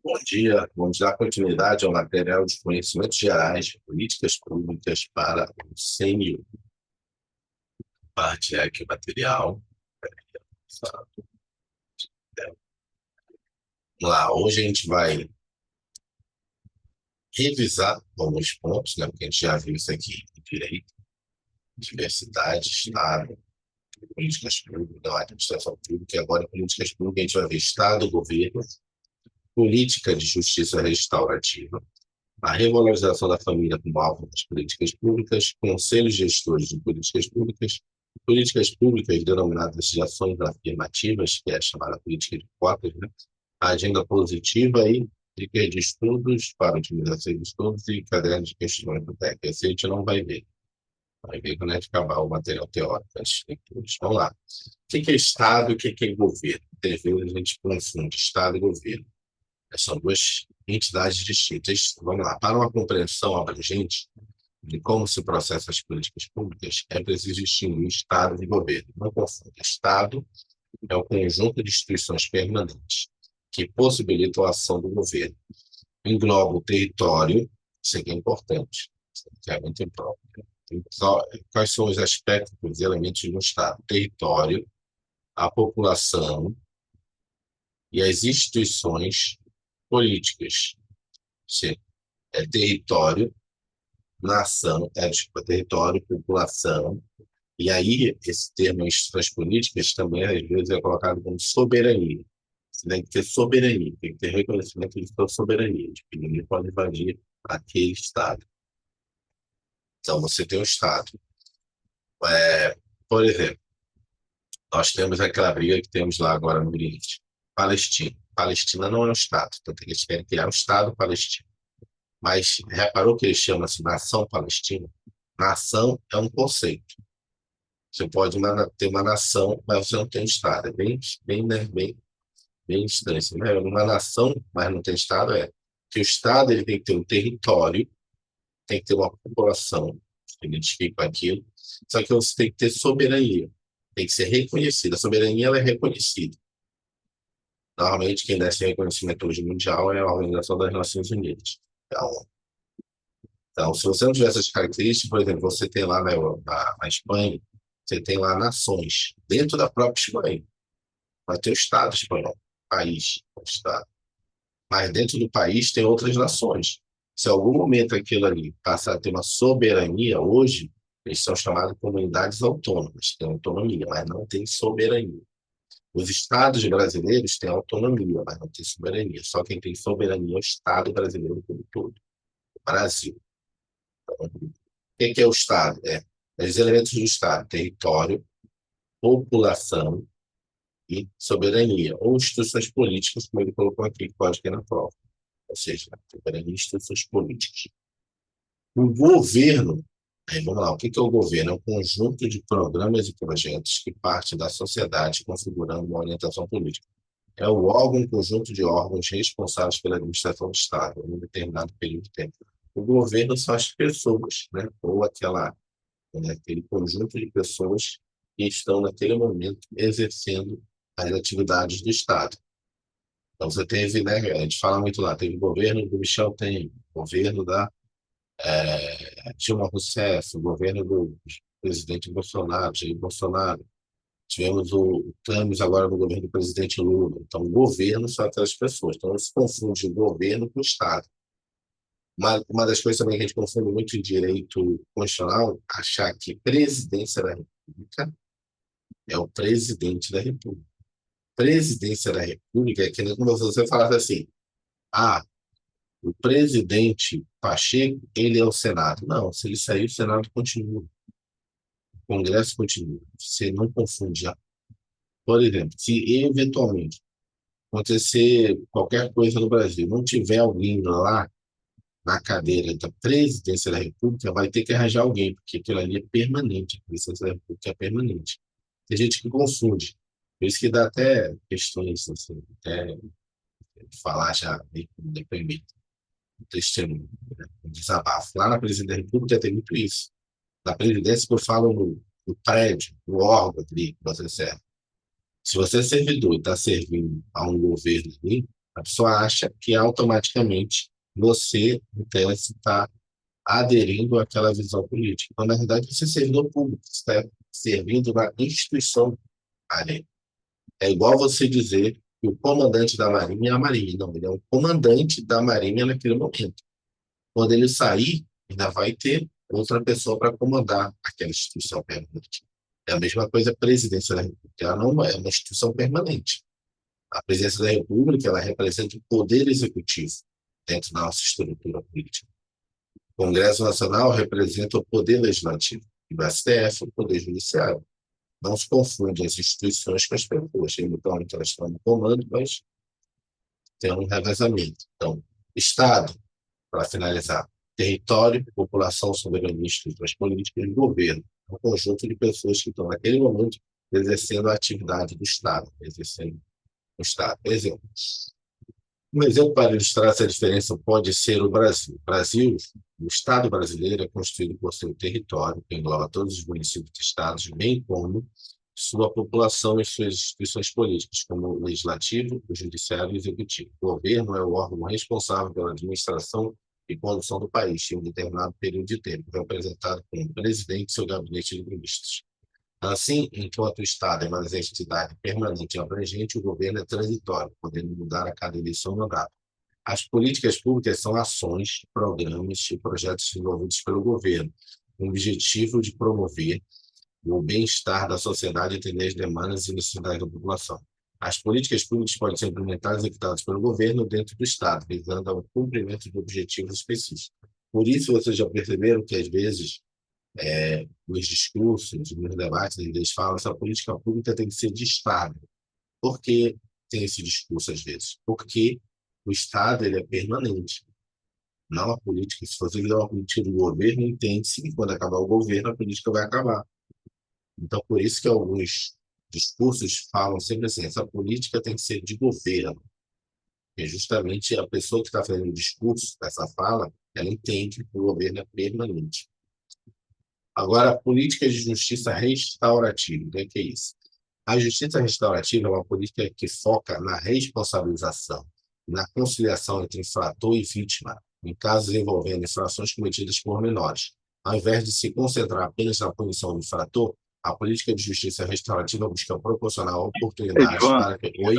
Bom dia. Vamos dar continuidade ao material de conhecimentos gerais de políticas públicas para o sênior. Parte é aqui o material. Vamos lá. Hoje a gente vai revisar alguns pontos, né? Porque a gente já viu isso aqui em direito, diversidade, Estado, políticas públicas, não, administração pública, e agora políticas públicas a gente vai ver Estado, governo, política de justiça restaurativa, a revalorização da família como alvo das políticas públicas, conselhos gestores de políticas públicas denominadas de ações afirmativas, que é a chamada política de cotas, né? A agenda positiva e dicas de estudos para otimização de estudos e cadernos de questões do TEC. Esse a gente não vai ver. Vai ver quando a gente acabar o material teórico das leituras. Vamos lá. O que é Estado e o que é governo? Às vezes a gente confunde Estado e governo. São duas entidades distintas. Vamos lá. Para uma compreensão abrangente de como se processam as políticas públicas, é preciso distinguir Estado e governo. Não confunda. Estado é o conjunto de instituições permanentes que possibilitam a ação do governo. Engloba o território, isso aqui é importante, isso aqui é muito importante. Então, quais são os aspectos, os elementos do Estado? Território, a população e as instituições políticas. Sim, é território, nação, desculpa, território, população, e aí esse termo em instituições políticas também às vezes é colocado como soberania. Você tem que ter soberania, tem que ter reconhecimento de sua soberania, de que ninguém pode invadir aquele Estado. Então você tem o Estado. Por exemplo, nós temos aquela briga que temos lá agora no Oriente. Palestina. Palestina não é um Estado, então eles querem criar um Estado palestino. Mas reparou que ele chama-se Nação Palestina? Nação é um conceito. Você pode ter uma nação, mas você não tem Estado. É bem estranho. Assim, né? Uma nação, mas não tem Estado, é que o Estado ele tem que ter um território, tem que ter uma população que identifique com aquilo, só que você tem que ter soberania, tem que ser reconhecida. A soberania ela é reconhecida. Normalmente, quem dá esse reconhecimento hoje mundial é a Organização das Nações Unidas. Então, se você não tiver essas características, por exemplo, você tem lá na Espanha, você tem lá nações, dentro da própria Espanha. Vai ter o Estado espanhol, país, o Estado. Mas dentro do país tem outras nações. Se em algum momento aquilo ali passar a ter uma soberania, hoje, eles são chamados de comunidades autônomas, têm autonomia, mas não têm soberania. Os estados brasileiros têm autonomia, mas não têm soberania. Só quem tem soberania é o Estado brasileiro como um todo, o Brasil. Então, o que é o Estado? Os elementos do Estado: território, população e soberania, ou instituições políticas, como ele colocou aqui, que pode ter na prova. Ou seja, soberania e instituições políticas. O governo, vamos lá, o que é o governo? É um conjunto de programas e projetos que parte da sociedade configurando uma orientação política. É o órgão, um conjunto de órgãos responsáveis pela administração do Estado em um determinado período de tempo. O governo são as pessoas, né? Ou aquele conjunto de pessoas que estão, naquele momento, exercendo as atividades do Estado. Então, você teve, né? A gente fala muito lá, teve o governo do Michel Temer, governo da Dilma Rousseff, o governo do presidente Bolsonaro, Jair Bolsonaro. Tivemos estamos agora no governo do presidente Lula. Então, o governo são aquelas pessoas. Então, não se confunde o governo com o Estado. Uma das coisas também que a gente confunde muito em direito constitucional, achar que presidência da República é o presidente da República. Presidência da República é que nem como você falasse assim, o presidente Pacheco, ele é o Senado. Não, se ele sair, o Senado continua. O Congresso continua. Você não confunde. Por exemplo, se eventualmente acontecer qualquer coisa no Brasil, não tiver alguém lá na cadeira da presidência da República, vai ter que arranjar alguém, porque aquilo ali é permanente, a presidência da República é permanente. Tem gente que confunde. Por isso que dá até questões, assim, até falar já meio como depoimento, um testemunho, né? Um desabafo. Lá na presidência da República tem muito isso. Na presidência, que eu falo no prédio, no órgão ali que você serve. Se você é servidor e está servindo a um governo ali, A pessoa acha que automaticamente você, em tese, está aderindo àquela visão política. Então, na verdade, você é servidor público, você está servindo na instituição ali. É igual você dizer que o comandante da Marinha é a Marinha. Não, ele é o comandante da Marinha naquele momento. Quando ele sair, ainda vai ter outra pessoa para comandar aquela instituição permanente. É a mesma coisa a presidência da República. Ela não é uma instituição permanente. A presidência da República, ela representa o poder executivo dentro da nossa estrutura política. O Congresso Nacional representa o poder legislativo e o STF, o poder judiciário. Não se confunde as instituições com as pessoas. Então, elas estão no comando, mas tem um revezamento. Então, Estado, para finalizar, território, população, soberania, estruturas políticas e governo. Um conjunto de pessoas que estão, naquele momento, exercendo a atividade do Estado, exercendo o Estado. Por exemplo, um exemplo para ilustrar essa diferença pode ser o Brasil. O Brasil, o Estado brasileiro é constituído por seu território, que engloba todos os municípios e estados, bem como sua população e suas instituições políticas, como o Legislativo, o Judiciário e o Executivo. O governo é o órgão responsável pela administração e condução do país em um determinado período de tempo, representado por um presidente e seu gabinete de ministros. Assim, enquanto o Estado é uma entidade permanente e abrangente, o governo é transitório, podendo mudar a cada eleição mandato. As políticas públicas são ações, programas e projetos desenvolvidos pelo governo, com o objetivo de promover o bem-estar da sociedade e atender as demandas e necessidades da população. As políticas públicas podem ser implementadas e executadas pelo governo dentro do Estado, visando ao cumprimento de objetivos específicos. Por isso, vocês já perceberam que, às vezes, nos discursos, nos debates, eles falam que a política pública tem que ser de Estado. Por que tem esse discurso, às vezes? Porque o Estado ele é permanente, não a política. Se você fizer uma política do governo, entende-se que quando acabar o governo, a política vai acabar. Então, por isso que alguns discursos falam sempre assim, essa política tem que ser de governo. Porque justamente a pessoa que está fazendo o discurso, essa fala, ela entende que o governo é permanente. Agora, política de justiça restaurativa, o que é isso? A justiça restaurativa é uma política que foca na responsabilização, na conciliação entre infrator e vítima, em casos envolvendo infrações cometidas por menores. Ao invés de se concentrar apenas na punição do infrator, a política de justiça restaurativa busca proporcionar oportunidades Edvan, para que... Oi?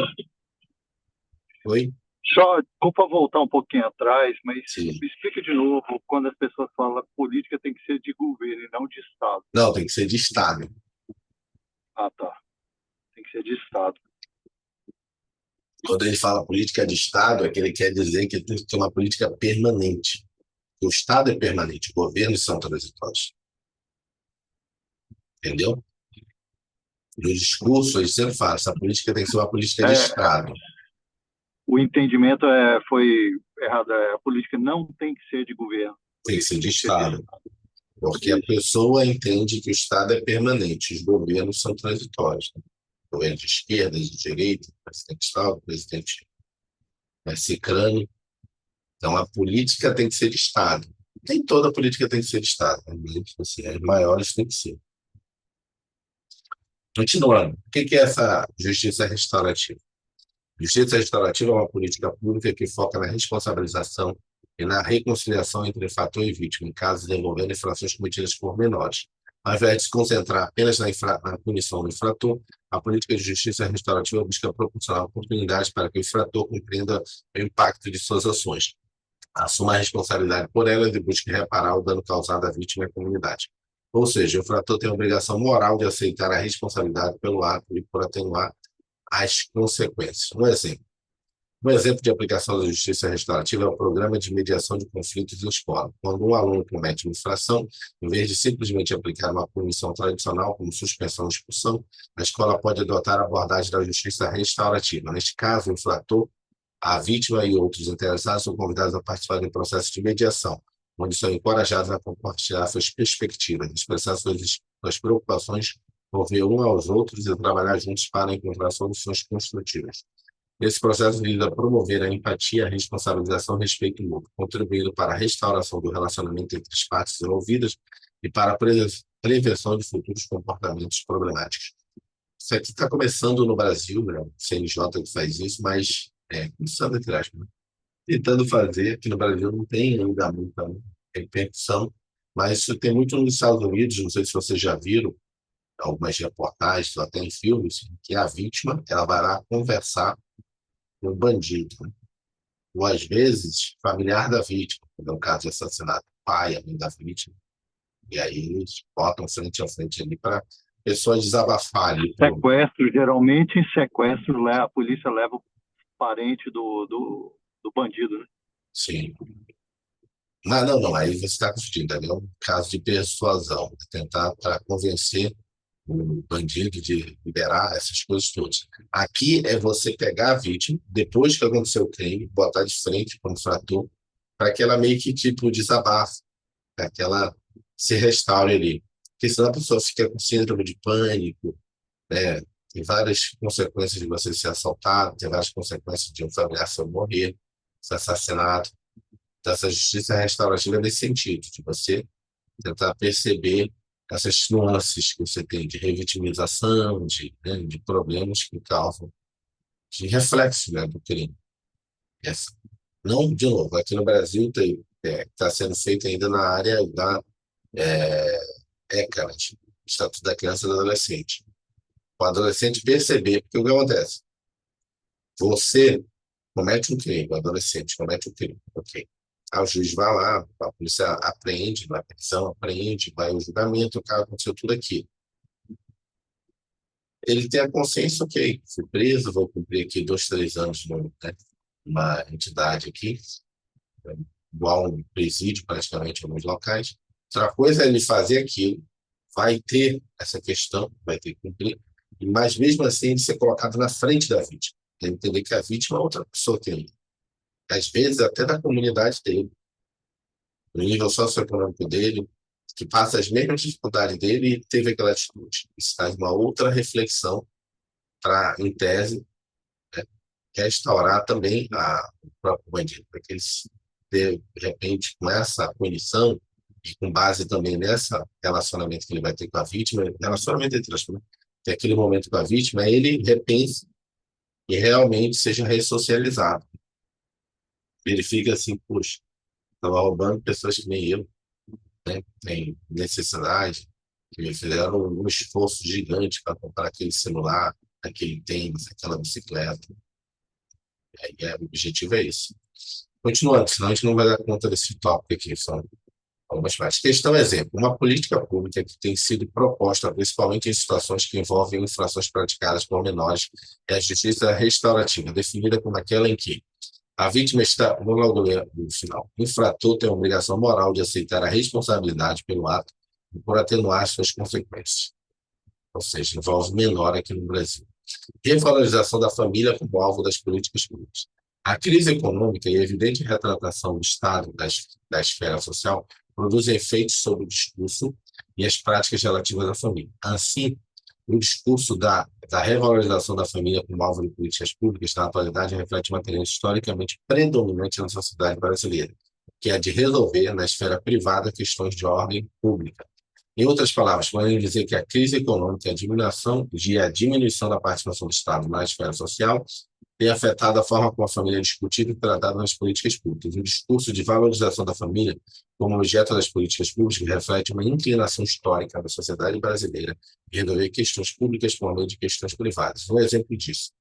Oi? só desculpa voltar um pouquinho atrás, mas Sim. me explica de novo quando as pessoas falam que política tem que ser de governo e não de Estado. Não, tem que ser de Estado. Ah, tá. Tem que ser de Estado. Quando ele fala política de Estado, é que ele quer dizer que tem que ter uma política permanente. O Estado é permanente, os governos são transitórios. Entendeu? No discurso, ele sempre fala, essa política tem que ser uma política de É, Estado, o entendimento foi errado. A política não tem que ser de governo. A tem que política ser de tem que ser de Estado, Estado. porque a Isso. pessoa entende que o Estado é permanente, os governos são transitórios. Governo de esquerda, de direita, presidente tal, presidente cicrano. Então, a política tem que ser de Estado. Nem toda política tem que ser de Estado, né? Assim, as maiores tem que ser. Continuando, o que é essa justiça restaurativa? Justiça restaurativa é uma política pública que foca na responsabilização e na reconciliação entre fator e vítima em casos envolvendo infrações cometidas por menores. Ao invés de se concentrar apenas na punição do infrator, a política de justiça restaurativa busca proporcionar oportunidades para que o infrator compreenda o impacto de suas ações, assuma a responsabilidade por elas e busque reparar o dano causado à vítima e à comunidade. Ou seja, o infrator tem a obrigação moral de aceitar a responsabilidade pelo ato e por atenuar as consequências. Um exemplo de aplicação da justiça restaurativa é o programa de mediação de conflitos em escola. Quando um aluno comete uma infração, em vez de simplesmente aplicar uma punição tradicional, como suspensão ou expulsão, a escola pode adotar a abordagem da justiça restaurativa. Neste caso, o infrator, a vítima e outros interessados são convidados a participar do processo de mediação, onde são encorajados a compartilhar suas perspectivas, expressar suas preocupações, ouvir uns aos outros e trabalhar juntos para encontrar soluções construtivas. Esse processo visa promover a empatia, a responsabilização e o respeito mútuo, contribuindo para a restauração do relacionamento entre as partes envolvidas e para a prevenção de futuros comportamentos problemáticos. Isso aqui está começando no Brasil, né? O CNJ que faz isso, mas começando entre aspas, né? Tentando fazer, aqui no Brasil não tem ainda muita repercussão, mas isso tem muito nos Estados Unidos, não sei se vocês já viram, algumas reportagens, ou até em filmes, que a vítima ela vai lá conversar com o bandido, né? Ou às vezes familiar da vítima, quando é um caso de assassinato, pai, a mãe da vítima, e aí eles botam frente a frente ali para pessoas desabafar ali pro. Sequestro, geralmente em sequestro, a polícia leva o parente do bandido, né? Sim. Não, não, não, aí você está confundindo, ali é um caso de persuasão, tentar para convencer o bandido de liberar essas coisas todas. Aqui é você pegar a vítima, depois que aconteceu o crime, botar de frente para um infrator, para que ela meio que tipo desabafe, para que ela se restaure ali. Porque senão a pessoa fica com síndrome de pânico, né? Tem várias consequências de você ser assaltado, tem várias consequências de um familiar seu morrer, ser assassinado. Então, essa justiça restaurativa é nesse sentido, de você tentar perceber essas nuances que você tem de revitimização, de problemas que causam, de reflexo, né, do crime. Essa. Não, de novo, aqui no Brasil está sendo feito ainda na área da ECA, Estatuto da Criança e do Adolescente. O adolescente perceber, porque o que acontece? Você comete um crime, o adolescente comete um crime, ok. Aí o juiz vai lá, a polícia apreende, vai à prisão, apreende, vai ao julgamento, o cara aconteceu tudo aqui. Ele tem a consciência, ok, fui preso, vou cumprir aqui 2, 3 anos numa entidade aqui, igual um presídio praticamente em alguns locais. Outra coisa é ele fazer aquilo, vai ter essa questão, vai ter que cumprir, mas mesmo assim ele ser colocado na frente da vítima. Ele entender que a vítima é outra pessoa que ele. Às vezes até da comunidade dele, no nível socioeconômico dele, que passa as mesmas dificuldades dele e teve aquela atitude. Isso traz uma outra reflexão para, em tese, restaurar também o próprio bandido, para que ele, de repente, com essa punição e com base também nessa relacionamento que ele vai ter com a vítima, relacionamento entre as pessoas, que é aquele momento com a vítima, ele repense e realmente seja ressocializado. Ele fica assim, puxa, estava roubando pessoas que nem eu, né? Tem necessidade, que me fizeram um esforço gigante para comprar aquele celular, aquele tênis, aquela bicicleta. O objetivo é esse. Continuando, senão a gente não vai dar conta desse tópico aqui, são algumas partes. Questão exemplo, uma política pública que tem sido proposta, principalmente em situações que envolvem infrações praticadas por menores, é a justiça restaurativa, definida como aquela em que a vítima está, vou logo ler no final, o infrator tem a obrigação moral de aceitar a responsabilidade pelo ato e por atenuar suas consequências. Ou seja, envolve menor aqui no Brasil. Revalorização da família como alvo das políticas públicas. A crise econômica e a evidente retratação do Estado da esfera social produzem efeitos sobre o discurso e as práticas relativas à família. Assim, o discurso da revalorização da família como alvo de políticas públicas, na atualidade, reflete uma tendência historicamente predominante na sociedade brasileira, que é a de resolver, na esfera privada, questões de ordem pública. Em outras palavras, podemos dizer que a crise econômica e a diminuição da participação do Estado na esfera social tem afetado a forma como a família é discutida e tratada nas políticas públicas. O discurso de valorização da família como objeto das políticas públicas reflete uma inclinação histórica da sociedade brasileira de resolver questões públicas por meio de questões privadas. Um exemplo disso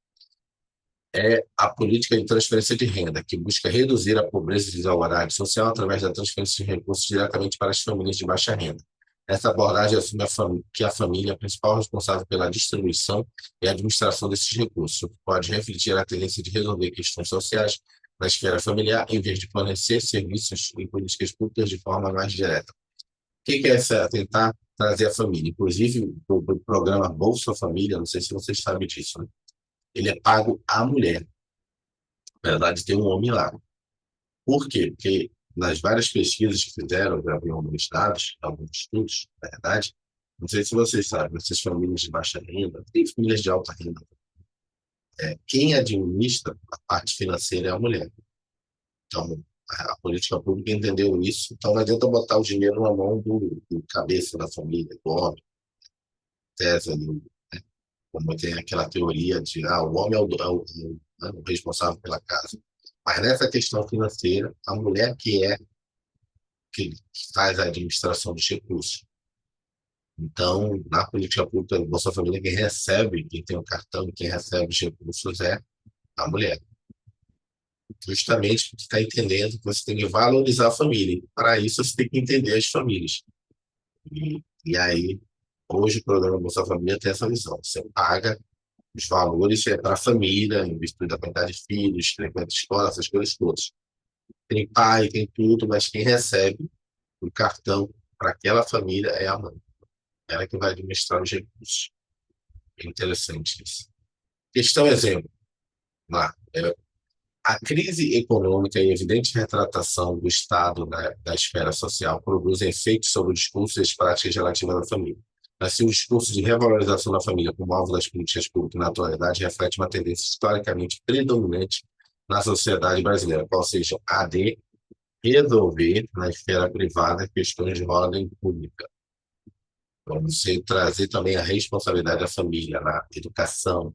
é a política de transferência de renda, que busca reduzir a pobreza e desigualdade social através da transferência de recursos diretamente para as famílias de baixa renda. Essa abordagem assume que a família é a principal responsável pela distribuição e administração desses recursos, o que pode refletir a tendência de resolver questões sociais na esfera familiar, em vez de fornecer serviços e políticas públicas de forma mais direta. O que é essa? Tentar trazer a família. Inclusive, o programa Bolsa Família, não sei se vocês sabem disso, né? Ele é pago à mulher. Na verdade, tem um homem lá. Por quê? Porque nas várias pesquisas que fizeram, já vi alguns dados, alguns estudos, na verdade, não sei se vocês sabem, essas famílias de baixa renda, tem famílias de alta renda. Quem administra a parte financeira é a mulher. Então, a política pública entendeu isso, então não adianta botar o dinheiro na mão do cabeça da família, do homem, tese ali, como tem aquela teoria de o homem é o né, o responsável pela casa. Mas nessa questão financeira, a mulher que faz a administração dos recursos. Então, na política pública do Bolsa Família, quem recebe, quem tem o cartão, quem recebe os recursos é a mulher. Justamente porque está entendendo que você tem que valorizar a família. E para isso, você tem que entender as famílias. E aí, hoje, o programa Bolsa Família tem essa visão. Você paga os valores para a família, em virtude da quantidade de filhos, frequenta escola, essas coisas todas. Tem pai, tem tudo, mas quem recebe o cartão para aquela família é a mãe. Ela que vai administrar os recursos. É interessante isso. Questão exemplo. Lá, a crise econômica e a evidente retratação do Estado da esfera social produzem efeitos sobre o discurso e as práticas relativas à família. Assim, o discurso de revalorização da família como alvo das políticas públicas na atualidade reflete uma tendência historicamente predominante na sociedade brasileira, qual seja a de resolver na esfera privada questões de ordem pública. Então, você trazer também a responsabilidade da família na educação,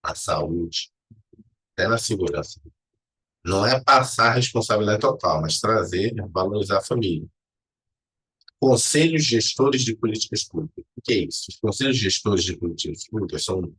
na saúde, até na segurança. Não é passar a responsabilidade total, mas trazer, valorizar a família. Conselhos gestores de políticas públicas. O que é isso? Os conselhos gestores de políticas públicas são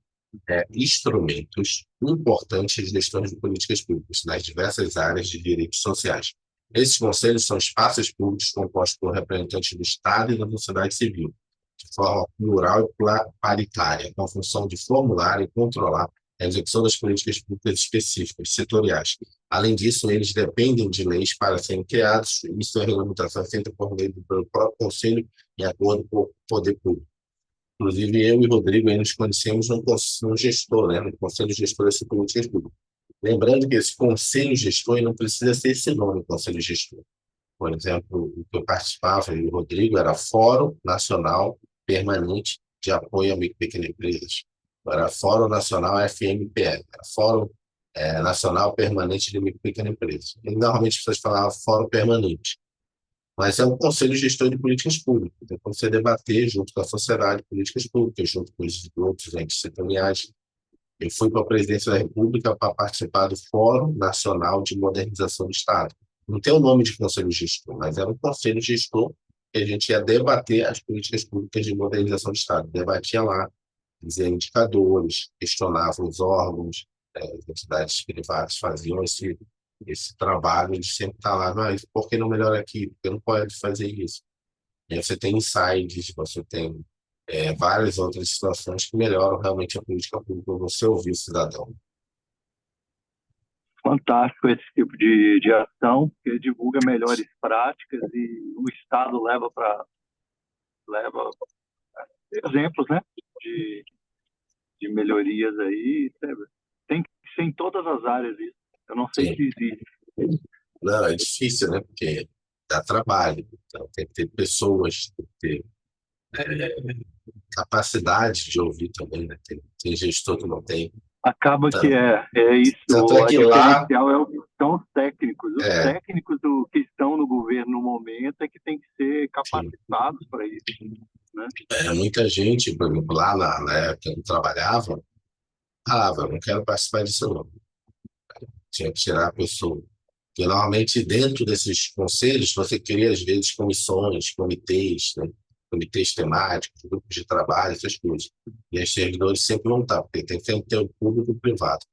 instrumentos importantes de gestão de políticas públicas nas diversas áreas de direitos sociais. Esses conselhos são espaços públicos compostos por representantes do Estado e da sociedade civil, de forma plural e paritária, com a função de formular e controlar a execução das políticas públicas específicas, setoriais. Além disso, eles dependem de leis para serem criados, e sua regulamentação é feita por meio do próprio Conselho, em acordo com o poder público. Inclusive, eu e o Rodrigo aí nos conhecemos no gestor, né, no Conselho Gestor das Políticas Públicas. Lembrando que esse Conselho Gestor não precisa ser esse nome, Conselho Gestor. Por exemplo, o que eu participava, e o Rodrigo, era Fórum Nacional Permanente de Apoio a Micro e Pequenas Empresas. Era Fórum Nacional FMPE, era Fórum Nacional Permanente de Micro e Pequenas Empresas. E, normalmente as pessoas falavam Fórum Permanente. Mas é um conselho gestor de políticas públicas. Então, você debater junto com a sociedade políticas públicas, junto com os outros entes setoriais. Eu fui para a presidência da República para participar do Fórum Nacional de Modernização do Estado. Não tem o nome de conselho gestor, mas era um conselho gestor que a gente ia debater as políticas públicas de modernização do Estado. Debatia lá, dizia indicadores, questionava os órgãos, as entidades privadas faziam esse trabalho de sempre estar lá, mas por que não melhora aqui? Porque não pode fazer isso. E aí você tem insights, você tem várias outras situações que melhoram realmente a política pública, você ouvir o cidadão. Fantástico esse tipo de ação, que divulga melhores práticas e o Estado leva exemplos, né, de melhorias aí. Tem que ser em todas as áreas isso. Eu não sei Sim. se existe. Não, é difícil, né? Porque dá trabalho, então tem que ter pessoas, tem que ter capacidade de ouvir também, né? Tem gestor que não tem. Acaba que Tanto, é tanto isso, é a que lá diferencial são os técnicos. Os é, técnicos que estão no governo no momento é que tem que ser sim, capacitados para isso, né? muita gente, por exemplo, lá na época que eu trabalhava, falava, eu não quero participar disso não. Tinha que tirar a pessoa. Porque normalmente dentro desses conselhos você cria às vezes comissões, comitês, né? Comitês temáticos, grupos de trabalho, essas coisas. E os servidores sempre vão estar, porque tem que ter o público e o privado.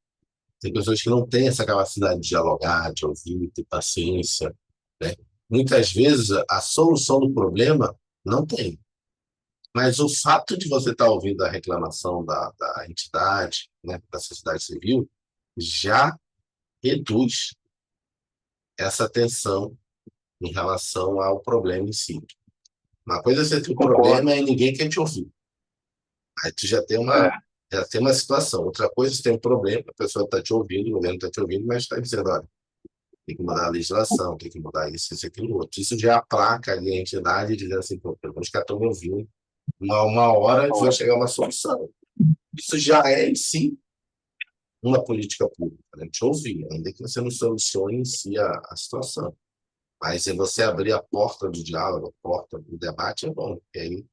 Tem pessoas que não têm essa capacidade de dialogar, de ouvir, ter paciência, né? Muitas vezes a solução do problema não tem. Mas o fato de você estar ouvindo a reclamação da entidade, né, da sociedade civil, já reduz essa tensão em relação ao problema em si. Uma coisa é você ter um Concordo. problema e ninguém quer te ouvir. Aí tu É, já tem uma situação. Outra coisa é você tem um problema, a pessoa está te ouvindo, o governo está te ouvindo, mas está dizendo, olha, tem que mudar a legislação, tem que mudar isso, aquilo, outro. Isso já aplaca ali a entidade dizendo assim, pô, pelo menos que estão me ouvindo. Uma hora vai chegar uma solução. Isso já é em si uma política pública, né? Te ouvir, ainda que você não solucione em si a situação. Mas se você abrir a porta do diálogo, a porta do debate, é bom, porque aí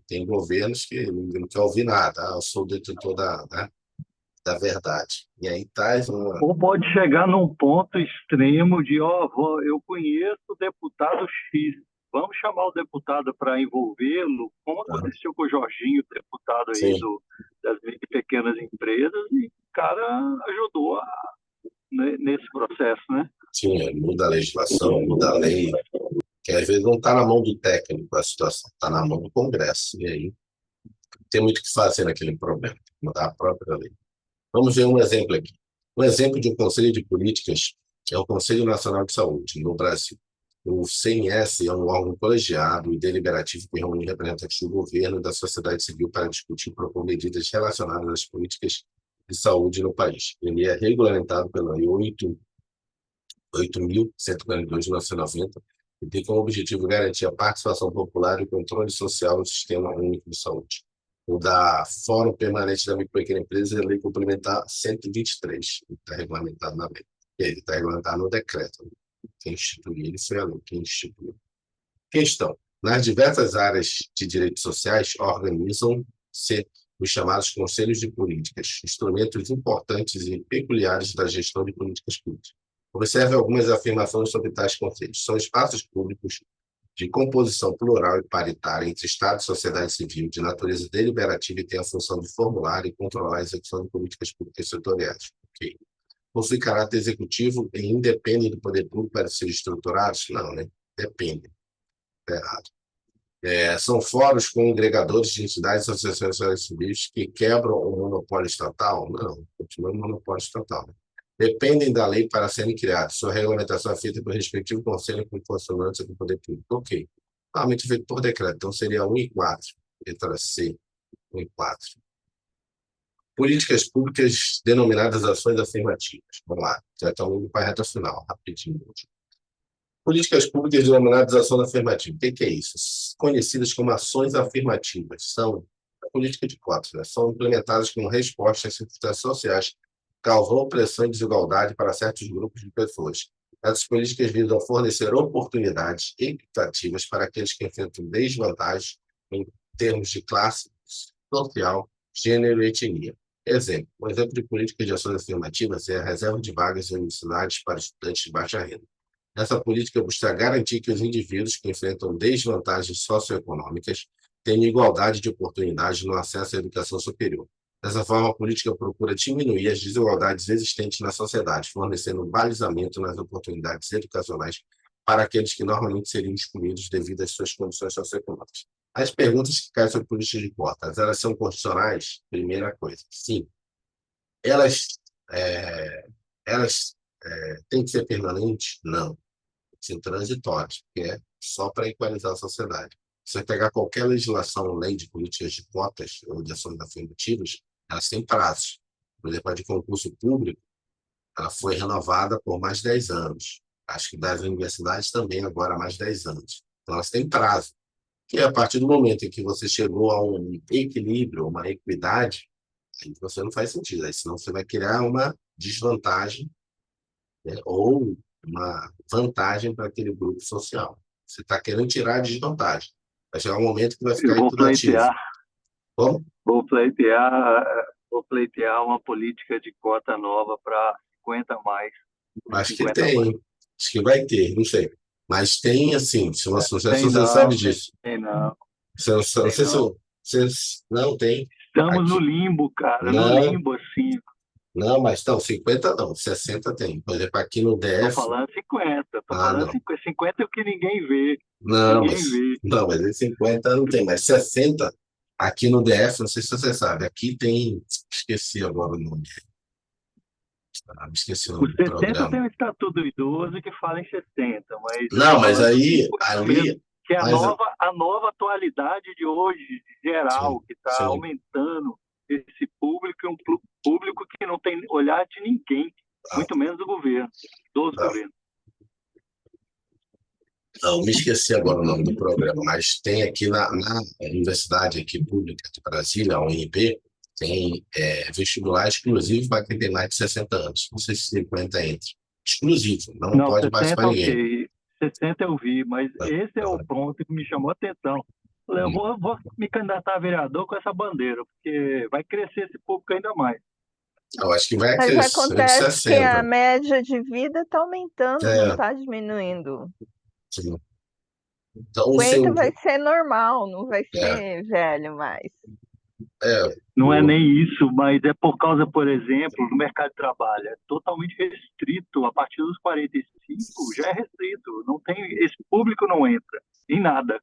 tem governos que não quer ouvir nada. Eu sou o detentor da, né? da verdade. E aí traz uma. Ou pode chegar num ponto extremo de, eu conheço o deputado X, vamos chamar o deputado para envolvê-lo, como Ah, aconteceu com o Jorginho, deputado aí sim, das pequenas empresas, e o cara ajudou nesse processo, né? sim, muda a legislação, muda a lei, que às vezes não está na mão do técnico a situação, está na mão do Congresso. E aí tem muito o que fazer naquele problema, mudar a própria lei. Vamos ver um exemplo aqui. Um exemplo de um conselho de políticas é o Conselho Nacional de Saúde, no Brasil. O CNS é um órgão colegiado e deliberativo que reúne representantes do governo e da sociedade civil para discutir e propor medidas relacionadas às políticas de saúde no país. Ele é regulamentado pela Lei 8.142 de 1990 e tem como objetivo garantir a participação popular e o controle social no Sistema Único de Saúde. O da Fórum Permanente da Micro e Pequena Empresa é a Lei Complementar 123, que está regulamentado na lei. Ele está regulamentado no decreto. Quem instituiu ele foi a lei, quem instituiu. Questão. Nas diversas áreas de direitos sociais, organizam-se os chamados conselhos de políticas, instrumentos importantes e peculiares da gestão de políticas públicas. Observe algumas afirmações sobre tais conselhos. São espaços públicos de composição plural e paritária entre Estado e sociedade civil, de natureza deliberativa e têm a função de formular e controlar a execução de políticas públicas setoriais. Okay. Possui caráter executivo e independe do poder público para ser estruturados? Não, né? Depende. Está errado. São fóruns congregadores de entidades e associações sociais civis que quebram o monopólio estatal? Não, continua o monopólio estatal. Dependem da lei para serem criados. Sua regulamentação é feita pelo respectivo conselho com consonância do poder público. Ok. Normalmente feito por decreto, então seria 1 e 4. Letra C, 1 e 4. Políticas públicas denominadas ações afirmativas. Vamos lá, já estamos indo para a reta final, rapidinho. Políticas públicas denominadas ações afirmativas. O que é isso? Conhecidas como ações afirmativas. São a política de cotas, né? São implementadas como resposta às circunstâncias sociais que causam opressão e desigualdade para certos grupos de pessoas. Essas políticas visam fornecer oportunidades equitativas para aqueles que enfrentam desvantagens em termos de classe social, gênero e etnia. Exemplo. Um exemplo de política de ações afirmativas é a reserva de vagas em universidades para estudantes de baixa renda. Essa política busca garantir que os indivíduos que enfrentam desvantagens socioeconômicas tenham igualdade de oportunidades no acesso à educação superior. Dessa forma, a política procura diminuir as desigualdades existentes na sociedade, fornecendo um balizamento nas oportunidades educacionais para aqueles que normalmente seriam excluídos devido às suas condições socioeconômicas. As perguntas que caem sobre políticas de cotas, elas são constitucionais? Primeira coisa, sim. Elas, é, elas têm que ser permanentes? Não. Ser transitórios, que é só para equalizar a sociedade. Se você pegar qualquer legislação, lei de políticas de cotas ou de ações afirmativas, elas têm prazos. Por exemplo, a de concurso público, ela foi renovada por mais de 10 anos. Acho que das universidades também agora há mais de 10 anos. Então, elas têm prazo. Que é a partir do momento em que você chegou a um equilíbrio, uma equidade, aí você não faz sentido. Aí, senão você vai criar uma desvantagem, né, ou uma vantagem para aquele grupo social. Você está querendo tirar a desvantagem. Vai chegar um momento que vai Eu ficar equitativo. Como? vou pleitear, vou pleitear uma política de cota nova para 50 mais, Acho que 50 mais. tem. Acho que vai ter, não sei. Mas tem, assim, se você, se Tem você sabe não, disso. tem não, Você não tem sei se não. você, não tem. Estamos no Aqui. limbo, cara, no Não, limbo, assim. não, mas não, 50 não, 60 tem. Por exemplo, aqui no Tô DF, falando 50, tô ah, falando não. 50. 50 é o que ninguém vê. Não, Ninguém mas, vê. não, mas em 50 não tem, mas 60 aqui no DF, não sei se você sabe, aqui tem, esqueci agora o nome, me esqueci o Os nome do 60 programa. tem o Estatuto do Idoso que fala em 60, mas eu Não, tô mas falando dos aí, 50 mesmo, ali, que é mas, a nova atualidade de hoje, geral, sim, que está sim, aumentando esse público, um público que não tem olhar de ninguém, não, muito menos do governo, dos não, governos. não, me esqueci agora o nome do programa, mas tem aqui na universidade aqui pública de Brasília, a UNB, tem vestibular exclusivo para quem tem mais de 60 anos, não sei se 50 entra. Exclusivo, não Não, pode participar 60 ninguém. ok. 60 eu vi, mas Não, esse é o não, ponto que me chamou a atenção. Falei, não. vou me candidatar a vereador com essa bandeira, porque vai crescer esse público ainda mais. Eu acho que vai Mas crescer de acontece que a 60. média de vida está aumentando, não É, está diminuindo. sim. Então, 50 sim, vai ser normal, não vai é, ser velho mais. é, Não é o- nem isso, mas é por causa, por exemplo, no mercado de trabalho, é totalmente restrito. A partir dos 45 já é restrito. Não tem, esse público não entra em nada.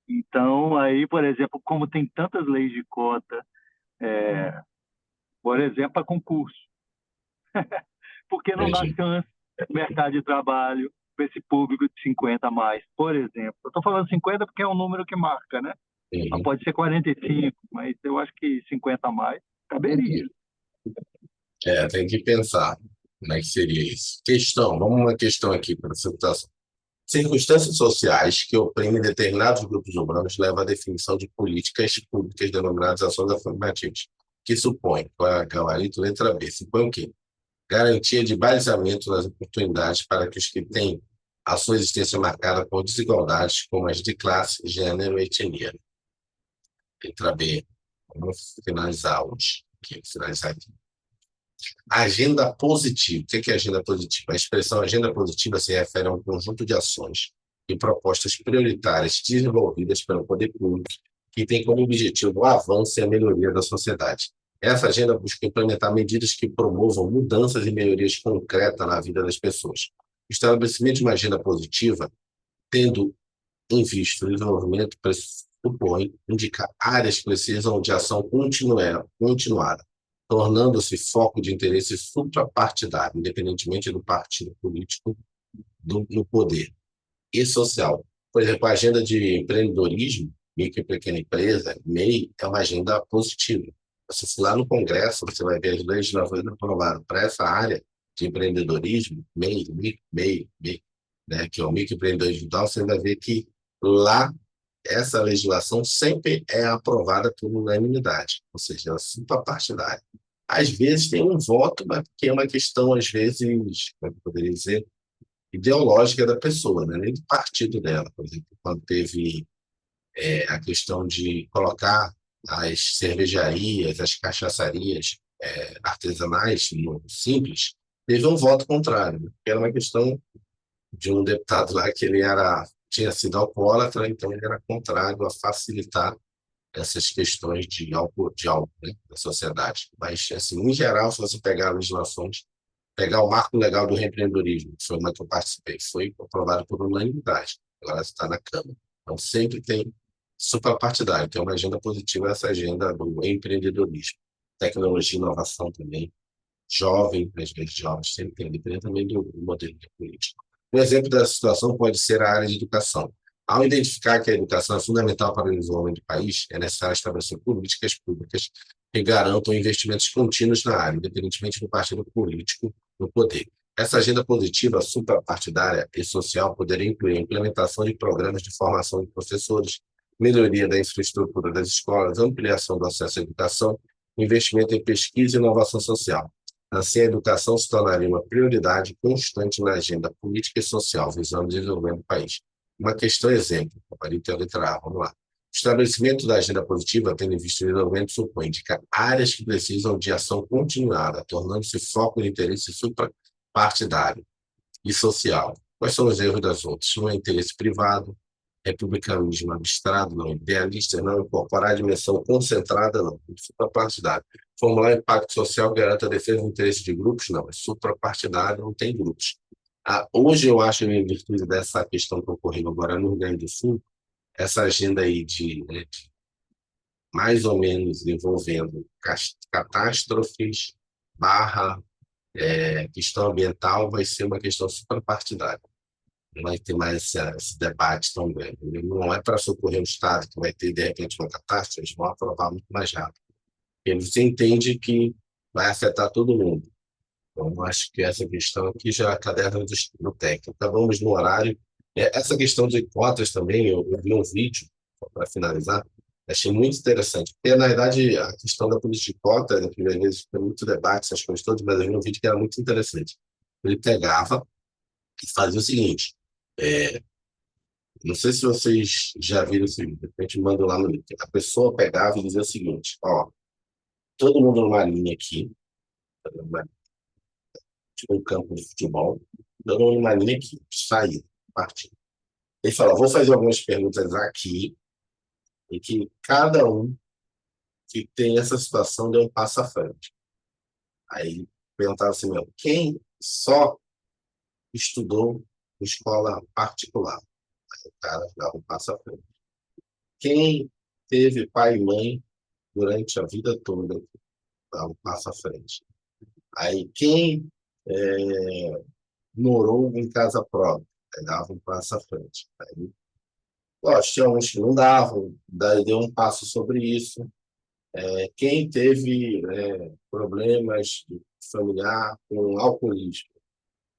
Então, aí, por exemplo, como tem tantas leis de cota, por exemplo, para concurso, por que não dá entendi. chance no mercado de trabalho para esse público de 50 a mais, por exemplo? Eu estou falando 50 porque é um número que marca, né? Mas Uhum. pode ser 45, mas eu acho que 50 a mais caberia. É, tem que pensar como é que seria isso. Vamos uma questão aqui para essa situação. Circunstâncias sociais que oprimem determinados grupos humanos levam à definição de políticas públicas denominadas ações afirmativas, que supõem, qual é a gabarito, letra B, supõe o quê? Garantia de balizamento das oportunidades para que os que têm a sua existência marcada por desigualdades, como as de classe, gênero e etnia. Letra B. Vamos finalizar hoje. Aqui, finalizar aqui. Agenda positiva. O que é agenda positiva? A expressão agenda positiva se refere a um conjunto de ações e propostas prioritárias desenvolvidas pelo poder público que tem como objetivo o avanço e a melhoria da sociedade. Essa agenda busca implementar medidas que promovam mudanças e melhorias concretas na vida das pessoas. O estabelecimento de uma agenda positiva, tendo em vista o desenvolvimento, pressupõe indicar áreas que precisam de ação continuada, tornando-se foco de interesse suprapartidário, independentemente do partido político no poder, e social. Por exemplo, a agenda de empreendedorismo, micro e pequena empresa, MEI, é uma agenda positiva. Se for lá no Congresso, você vai ver as legislações aprovadas para essa área de empreendedorismo, MEI, né, que é o microempreendedor digital, você vai ver que lá essa legislação sempre é aprovada por unanimidade, ou seja, ela é suprapartidária. Às vezes tem um voto, mas porque é uma questão, às vezes, como eu poderia dizer, ideológica da pessoa, né? Nem do partido dela. Por exemplo, quando teve a questão de colocar as cervejarias, as cachaçarias artesanais no simples, teve um voto contrário, né? Era uma questão de um deputado lá que ele tinha sido alcoólatra, então ele era contrário a facilitar essas questões de álcool, né, da sociedade. Mas, assim, em geral, se você pegar legislações, pegar o marco legal do reempreendedorismo, que foi uma que eu participei, foi aprovado por unanimidade. Agora está na Câmara. Então, sempre tem suprapartidário, tem uma agenda positiva, essa agenda do empreendedorismo. Tecnologia e inovação também. Jovem, às vezes jovens, sempre tem, dependendo também do modelo de político. Um exemplo dessa situação pode ser a área de educação. Ao identificar que a educação é fundamental para o desenvolvimento do país, é necessário estabelecer políticas públicas que garantam investimentos contínuos na área, independentemente do partido político no poder. Essa agenda positiva, suprapartidária e social poderia incluir a implementação de programas de formação de professores, melhoria da infraestrutura das escolas, ampliação do acesso à educação, investimento em pesquisa e inovação social. Assim, a educação se tornaria uma prioridade constante na agenda política e social, visando o desenvolvimento do país. Uma questão exemplo, ali tem a letra A, vamos lá. O estabelecimento da agenda positiva, tendo em vista o desenvolvimento, supõe indicar áreas que precisam de ação continuada, tornando-se foco de interesse suprapartidário e social. Quais são os erros das outras? Não é interesse privado, republicanismo abstrato, não, idealista, não, incorporar a dimensão concentrada, não, suprapartidário. Formular impacto social garante a defesa do interesse de grupos, não, é suprapartidário, não tem grupos. Hoje eu acho, em virtude dessa questão que ocorreu agora no Rio Grande do Sul, essa agenda aí de mais ou menos envolvendo catástrofes barra questão ambiental vai ser uma questão suprapartidária. Não vai ter mais esse debate tão grande. Não é para socorrer o Estado que vai ter, de repente, uma catástrofe, eles vão aprovar muito mais rápido. Eles entendem que vai afetar todo mundo. Então, acho que essa questão aqui já é a caderno do técnico. Acabamos no horário. Essa questão de cotas também, eu vi um vídeo, para finalizar, achei muito interessante. Porque, na verdade, a questão da política de cota, que às vezes tem muito debate, essas coisas todas, mas eu vi um vídeo que era muito interessante. Ele pegava e fazia o seguinte, é, não sei se vocês já viram esse vídeo, de repente manda lá no link. A pessoa pegava e dizia o seguinte, ó, todo mundo numa linha aqui, Tinha um campo de futebol, dando uma linha que saía, partiu. Ele falou: vou fazer algumas perguntas aqui, e que cada um que tem essa situação deu um passo à frente. Aí perguntava assim, meu, quem só estudou em escola particular? Aí o cara dava um passo à frente. Quem teve pai e mãe durante a vida toda, dava um passo à frente. Aí quem morou em casa própria, aí dava um passo à frente. Aí, lógico, tinha uns que não davam, daí deu um passo sobre isso. Quem teve problemas familiar com alcoolismo,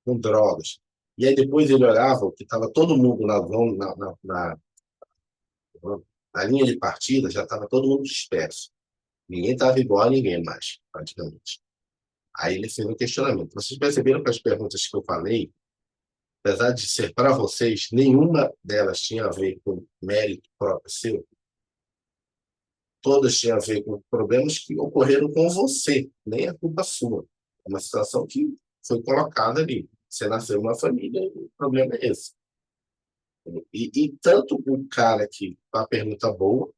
com drogas. E aí depois ele olhava que estava todo mundo na linha de partida, já estava todo mundo disperso. Ninguém estava igual a ninguém mais, praticamente. Aí ele fez um questionamento. Vocês perceberam que as perguntas que eu falei, apesar de ser para vocês, nenhuma delas tinha a ver com mérito próprio seu? Todas tinham a ver com problemas que ocorreram com você, nem é culpa sua. É uma situação que foi colocada ali. Você nasceu numa família, o problema é esse. E tanto o cara que a pergunta boa,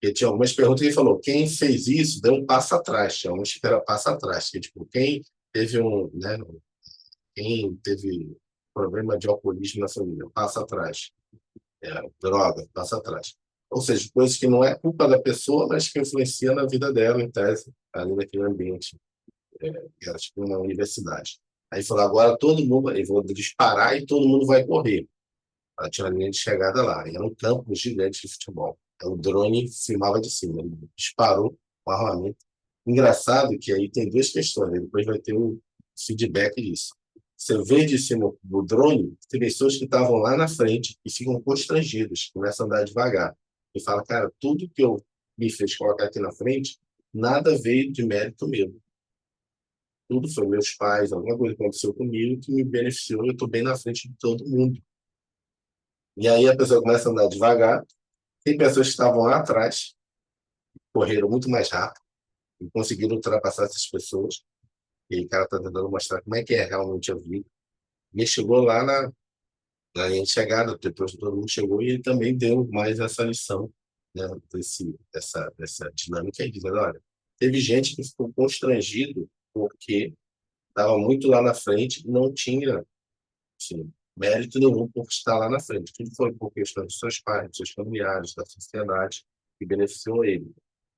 porque tinha algumas perguntas que ele falou, quem fez isso deu um passo atrás, tinha uns que era passo atrás, que, tipo, quem teve quem teve problema de alcoolismo na família, passa atrás. Droga, passa atrás. Ou seja, coisas que não é culpa da pessoa, mas que influencia na vida dela, em tese, ali naquele ambiente. Era tipo uma universidade. Aí falou, agora todo mundo, eu vou disparar e todo mundo vai correr. Ela tinha uma linha de chegada lá. E era um campo gigante de futebol. Então, o drone filmava de cima. Ele disparou o armamento. Engraçado que aí tem duas questões. Né? Depois vai ter um feedback disso. Você vê de cima do drone, tem pessoas que estavam lá na frente e ficam constrangidas, começam a andar devagar. E fala, cara, tudo que eu me fez colocar aqui na frente, nada veio de mérito meu. Tudo foi meus pais, alguma coisa aconteceu comigo que me beneficiou e eu estou bem na frente de todo mundo. E aí a pessoa começa a andar devagar. Tem pessoas que estavam lá atrás, correram muito mais rápido e conseguiram ultrapassar essas pessoas. E aí o cara está tentando mostrar como é que é realmente a vida. E ele chegou lá na linha de chegada, depois todo mundo chegou, e ele também deu mais essa lição, né, dessa dinâmica aí, dizendo, olha, teve gente que ficou constrangido porque estava muito lá na frente e não tinha, assim, mérito nenhum por estar lá na frente. Tudo foi por questão dos seus pais, dos seus familiares, da sociedade, que beneficiou ele.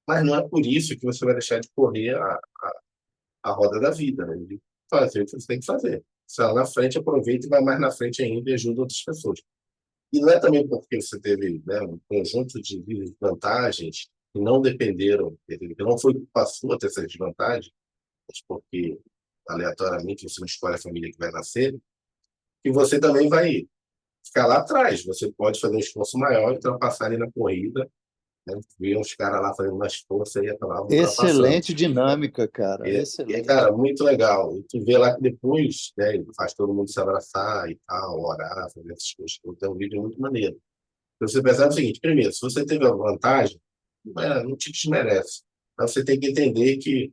Mas não é por isso que você vai deixar de correr a roda da vida, né? De fazer o que você tem que fazer. Você lá na frente, aproveita e vai mais na frente ainda e ajuda outras pessoas. E não é também porque você teve, né, um conjunto de vantagens que não dependeram, que não foi culpa sua ter essas desvantagens, mas porque aleatoriamente você não escolhe a família que vai nascer, que você também vai ficar lá atrás. Você pode fazer um esforço maior e ultrapassar ali na corrida, né? Ver uns caras lá fazendo mais força e acabar ultrapassando. Excelente dinâmica, cara. Excelente. Cara, muito legal. E tu vê lá que depois, né, ele faz todo mundo se abraçar e tal, orar, fazer essas coisas. Então, é um vídeo muito maneiro. Então, você percebe o seguinte: primeiro, se você teve a vantagem, não te desmerece. Mas você tem que entender que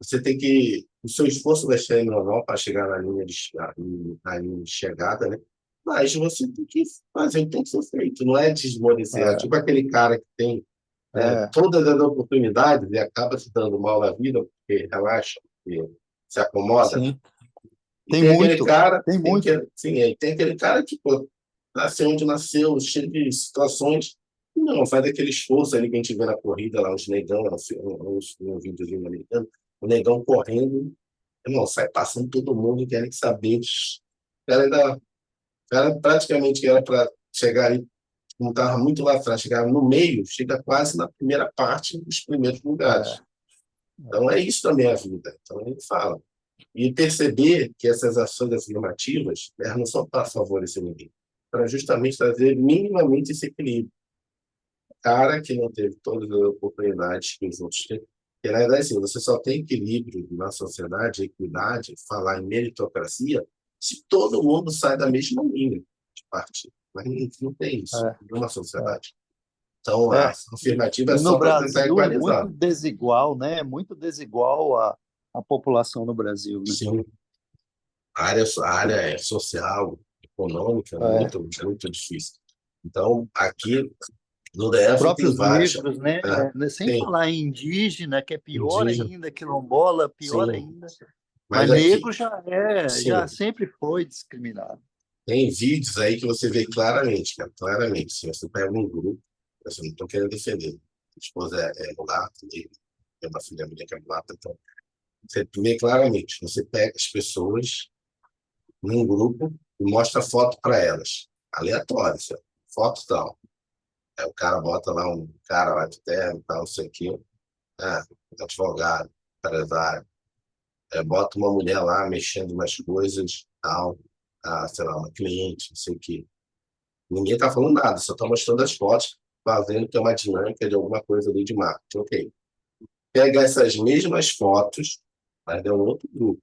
você tem que. O seu esforço vai ser normal para chegar na linha de chegada, né? Mas você tem que fazer o que tem que ser feito. Não é desmodecer. Tipo aquele cara que tem todas as oportunidades e acaba se dando mal na vida porque relaxa, porque se acomoda. Sim. E tem aquele cara, tem muito. tem aquele cara que pô, nasceu onde nasceu, cheio de situações, e não faz aquele esforço ali que a gente vê na corrida lá, os negão, um videozinho americano, o negão correndo, irmão, sai passando todo mundo, querem saber. O cara praticamente era para chegar ali, não estava muito lá atrás, chegava no meio, chega quase na primeira parte dos primeiros lugares. Então, é isso também a vida. Então, ele fala. E perceber que essas ações afirmativas, elas não são para favorecer ninguém, para justamente trazer minimamente esse equilíbrio. O cara que não teve todas as oportunidades que os outros têm, porque, na verdade, assim, você só tem equilíbrio na sociedade, equidade, falar em meritocracia, se todo mundo sai da mesma linha de partida. Mas não tem isso numa sociedade. Então, a É, ação afirmativa é e no só para tentar Brasil é muito equalizar. desigual, né? É muito desigual a população no Brasil, né? Sim, a área social, econômica, é É. muito, muito difícil. Então, aqui no Os DF tem próprios vários, negros, né? né? Sem Tem falar em indígena, que é pior indígena, ainda, quilombola, pior sim, ainda. Mas mas aqui, negro já sim, sempre foi discriminado. tem vídeos aí que você vê claramente, cara, claramente. Se você pega um grupo, eu não estou querendo defender. Minha esposa é mulata, e é uma filha minha que é mulata, então você vê claramente. Você pega as pessoas num grupo e mostra foto para elas, aleatória, sabe? Foto tal. Aí o cara bota lá um cara lá de terno, tal, não sei o quê, ah, advogado, empresário. Bota uma mulher lá mexendo nas coisas, tal, sei lá, uma cliente, não sei o quê. Ninguém está falando nada, só está mostrando as fotos, fazendo que é uma dinâmica de alguma coisa ali de marketing. Ok. Pega essas mesmas fotos, mas é um outro grupo.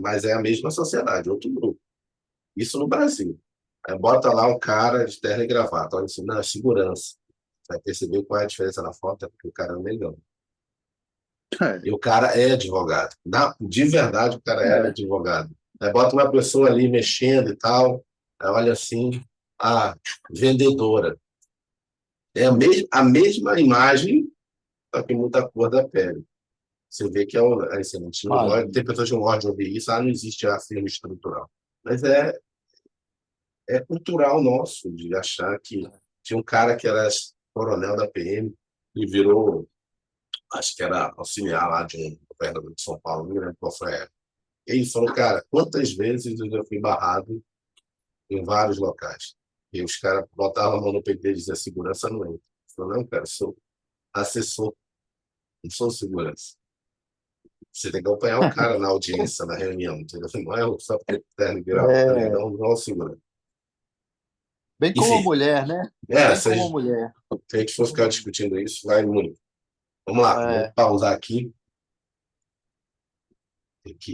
Mas é a mesma sociedade, outro grupo. Isso no Brasil. Aí bota lá um cara de terno e gravata. Olha assim, não, é segurança. Vai perceber qual é a diferença na foto, é porque o cara é legal. E o cara é advogado. De verdade, o cara é É. advogado. Aí bota uma pessoa ali mexendo e tal, aí olha assim, a vendedora. É a mesma imagem, só que muda a cor da pele. Você vê que assim, a gente não gosta, Imagina. tem pessoas que não gostam de ouvir isso, não existe racismo estrutural. Mas é cultural nosso de achar que tinha um cara que era coronel da PM e virou, acho que era auxiliar lá de um governador de São Paulo, não me lembro qual foi a época. E ele falou, cara, quantas vezes eu já fui barrado em vários locais? E os caras botavam a mão no peito dele e diziam, segurança não entra. Ele falou, não, cara, eu sou assessor, não sou segurança. Você tem que acompanhar o cara na audiência, na reunião, entendeu? Não é só porque terno e gravata ali, É, não, não é o segurança. bem como a Enfim, mulher, né? Bem se como a mulher. a gente for ficar discutindo isso, vai muito. Vamos lá, vamos É, pausar aqui. Tem que